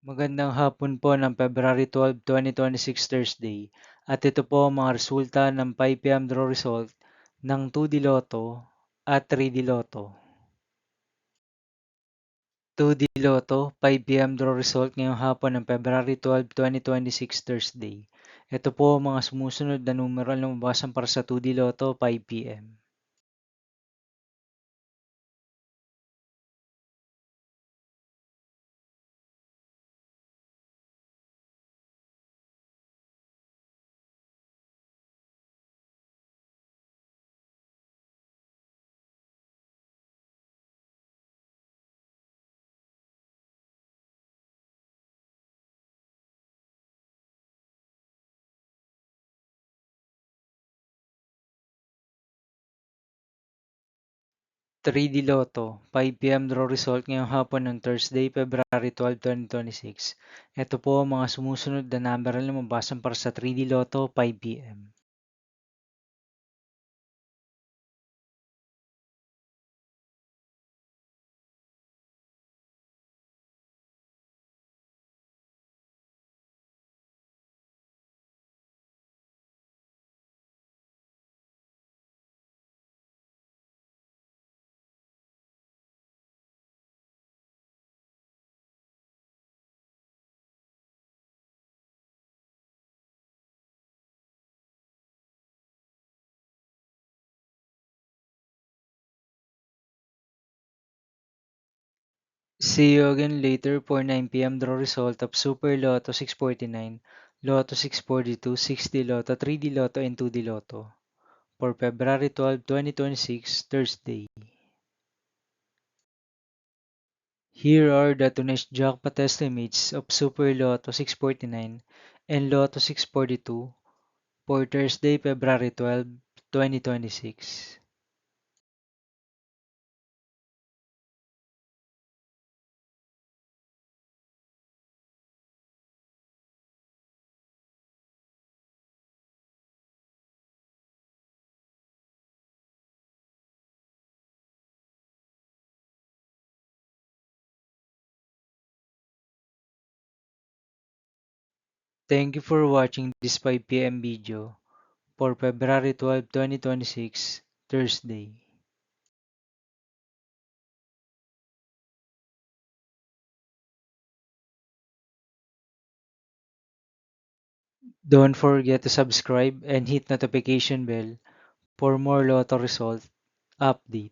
Magandang hapon po ng February 12, 2026 Thursday. At ito po ang mga resulta ng 5 p.m. draw result ng 2D Lotto at 3D Lotto. 2D Lotto, 5 p.m. draw result ngayong hapon ng February 12, 2026 Thursday. Ito po ang mga sumusunod na numero na lumabasan para sa 2D Lotto 5 p.m. 3D Lotto, 5 p.m. draw result ngayong hapon ng Thursday, February 12, 2026. Ito po ang mga sumusunod na number na lumabasan para sa 3D Lotto 5 p.m. 'See you again later for 9 p.m. draw result of Super Lotto 649, Lotto 642, 6D Lotto, 3D Lotto, and 2D Lotto for February 12, 2026, Thursday. Here are the tonight's jackpot estimates of Super Lotto 649 and Lotto 642 for Thursday, February 12, 2026. Thank you for watching this 5 p.m. video for February 12, 2026, Thursday. Don't forget to subscribe and hit notification bell for more Lotto result update.